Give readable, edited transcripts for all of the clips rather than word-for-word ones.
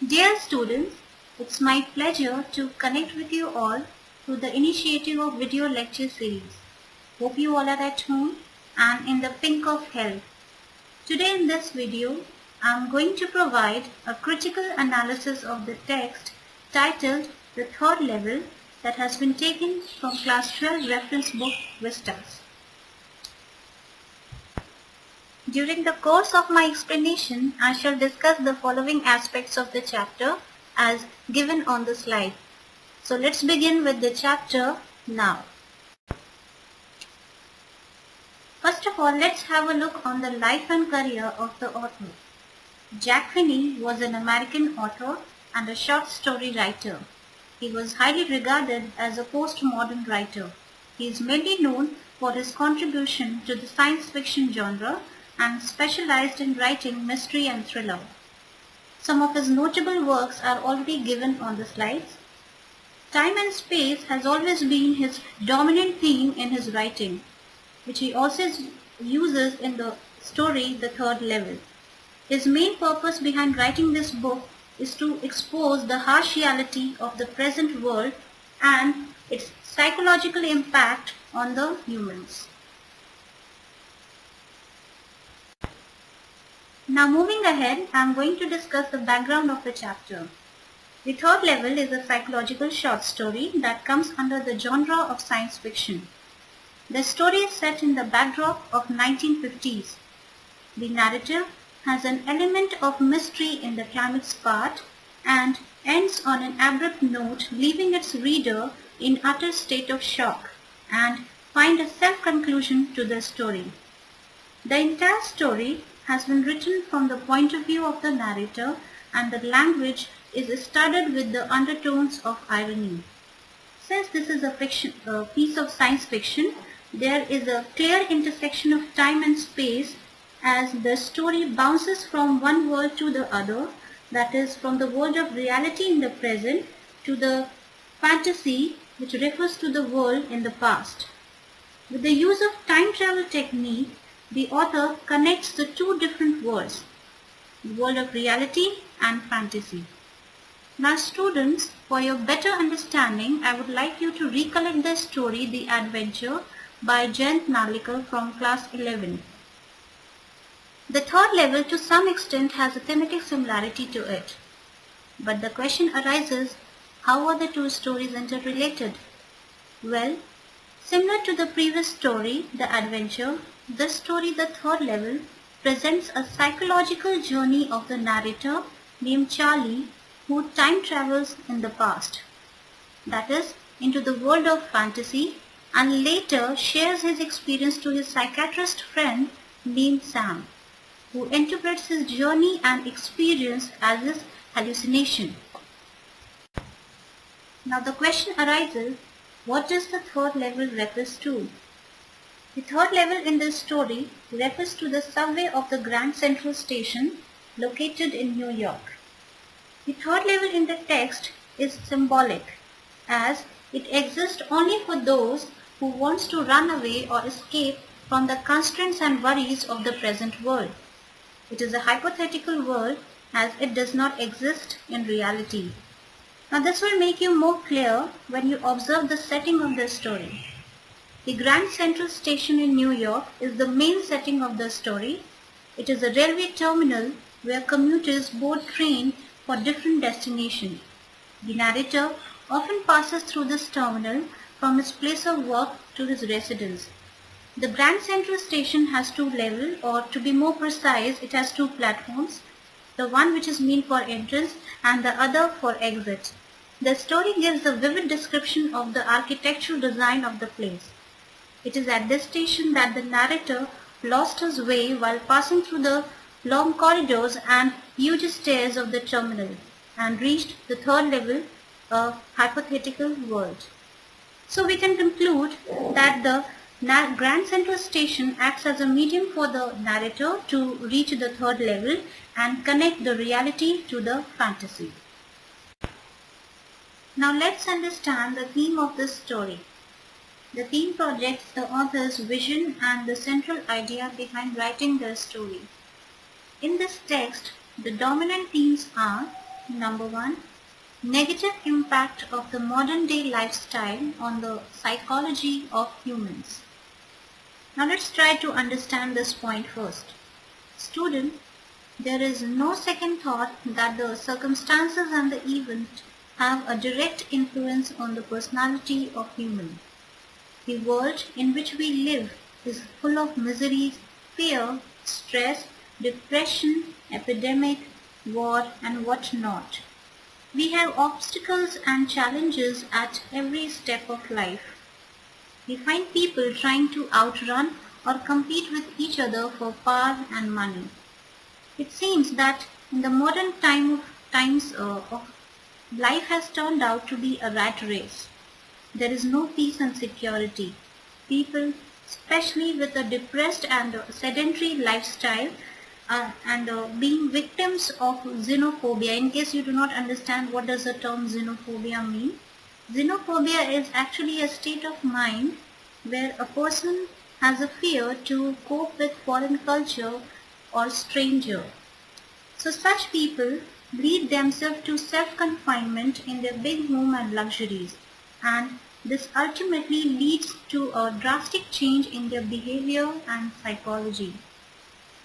Dear students, it's my pleasure to connect with you all through the initiative of video lecture series. Hope you all are at home and in the pink of health. Today in this video, I'm going to provide a critical analysis of the text titled The Third Level that has been taken from Class 12 reference book Vistas. During the course of my explanation, I shall discuss the following aspects of the chapter as given on the slide. So let's begin with the chapter now. First of all, let's have a look on the life and career of the author. Jack Finney was an American author and a short story writer. He was highly regarded as a postmodern writer. He is mainly known for his contribution to the science fiction genre and specialized in writing mystery and thriller. Some of his notable works are already given on the slides. Time and space has always been his dominant theme in his writing, which he also uses in the story The Third Level. His main purpose behind writing this book is to expose the harsh reality of the present world and its psychological impact on the humans. Now moving ahead, I am going to discuss the background of the chapter. The Third Level is a psychological short story that comes under the genre of science fiction. The story is set in the backdrop of 1950s. The narrative has an element of mystery in the climax part and ends on an abrupt note, leaving its reader in utter state of shock and find a self-conclusion to the story. The entire story has been written from the point of view of the narrator, and the language is studded with the undertones of irony. Since this is a piece of science fiction, there is a clear intersection of time and space as the story bounces from one world to the other, that is, from the world of reality in the present to the fantasy which refers to the world in the past. With the use of time travel technique, the author connects the two different worlds, the world of reality and fantasy. Now students, for your better understanding, I would like you to recollect the story The Adventure by Jayant Narlikar from class 11. The Third Level to some extent has a thematic similarity to it. But the question arises, how are the two stories interrelated? Well, similar to the previous story, The Adventure, this story, The Third Level, presents a psychological journey of the narrator named Charlie who time travels in the past, that is, into the world of fantasy, and later shares his experience to his psychiatrist friend named Sam, who interprets his journey and experience as his hallucination. Now the question arises, what does the third level refers to? The third level in this story refers to the subway of the Grand Central Station located in New York. The third level in the text is symbolic as it exists only for those who want to run away or escape from the constraints and worries of the present world. It is a hypothetical world as it does not exist in reality. Now this will make you more clear when you observe the setting of the story. The Grand Central Station in New York is the main setting of the story. It is a railway terminal where commuters board train for different destinations. The narrator often passes through this terminal from his place of work to his residence. The Grand Central Station has two levels, or to be more precise, it has two platforms, the one which is meant for entrance and the other for exit. The story gives a vivid description of the architectural design of the place. It is at this station that the narrator lost his way while passing through the long corridors and huge stairs of the terminal and reached the third level, a hypothetical world. So we can conclude that the Grand Central Station acts as a medium for the narrator to reach the third level and connect the reality to the fantasy. Now let's understand the theme of this story. The theme projects the author's vision and the central idea behind writing the story. In this text, the dominant themes are Number 1. Negative impact of the modern day lifestyle on the psychology of humans. Now let's try to understand this point first. Student, there is no second thought that the circumstances and the event have a direct influence on the personality of human. The world in which we live is full of miseries, fear, stress, depression, epidemic, war, and what not. We have obstacles and challenges at every step of life. We find people trying to outrun or compete with each other for power and money. It seems that in the modern times of life has turned out to be a rat race. There is no peace and security. People, especially with a depressed and sedentary lifestyle, and being victims of xenophobia. In case you do not understand what does the term xenophobia mean, xenophobia is actually a state of mind where a person has a fear to cope with foreign culture or stranger. So such people lead themselves to self-confinement in their big home and luxuries, and this ultimately leads to a drastic change in their behavior and psychology.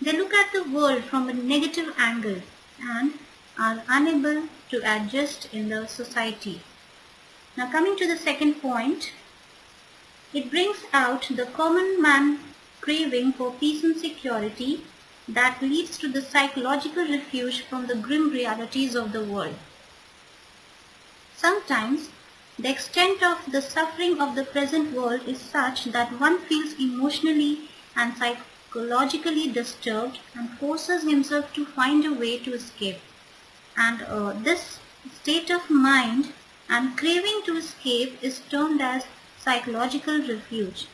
They look at the world from a negative angle and are unable to adjust in the society. Now coming to the second point, it brings out the common man craving for peace and security that leads to the psychological refuge from the grim realities of the world. Sometimes the extent of the suffering of the present world is such that one feels emotionally and psychologically disturbed and forces himself to find a way to escape. And this state of mind and craving to escape is termed as psychological refuge.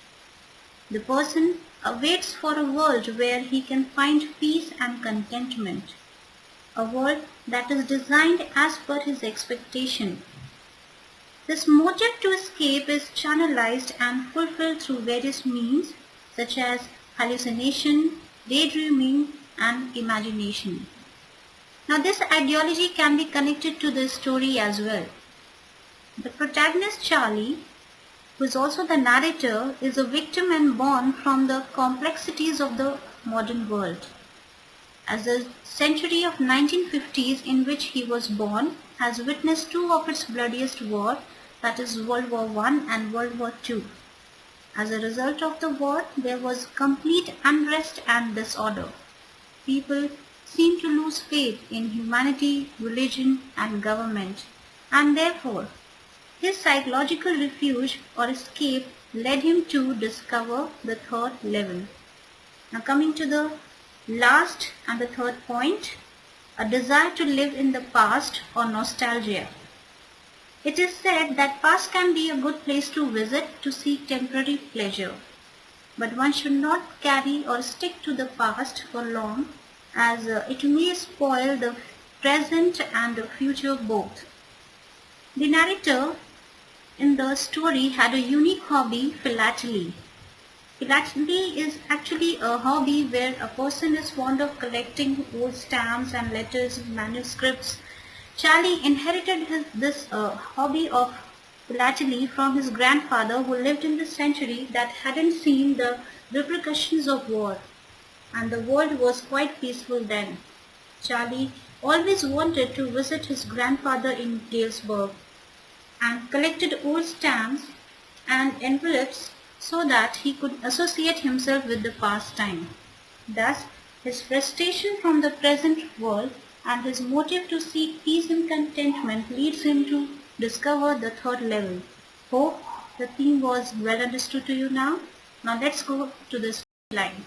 The person waits for a world where he can find peace and contentment, a world that is designed as per his expectation. This motive to escape is channelized and fulfilled through various means such as hallucination, daydreaming, and imagination. Now this ideology can be connected to the story as well. The protagonist Charlie, who is also the narrator, is a victim and born from the complexities of the modern world. As the century of 1950s in which he was born has witnessed two of its bloodiest wars, that is World War I and World War II. As a result of the war, there was complete unrest and disorder. People seemed to lose faith in humanity, religion, and government, and therefore his psychological refuge or escape led him to discover the third level. Now coming to the last and the third point, a desire to live in the past or nostalgia. It is said that past can be a good place to visit to seek temporary pleasure, but one should not carry or stick to the past for long, as it may spoil the present and the future both. The narrator in the story had a unique hobby, philately. Philately is actually a hobby where a person is fond of collecting old stamps and letters and manuscripts. Charlie inherited this hobby of philately from his grandfather, who lived in the century that hadn't seen the repercussions of war, and the world was quite peaceful then. Charlie always wanted to visit his grandfather in Galesburg and collected old stamps and envelopes so that he could associate himself with the past time. Thus, his frustration from the present world and his motive to seek peace and contentment leads him to discover the third level. Hope the theme was well understood to you now. Now let's go to the line.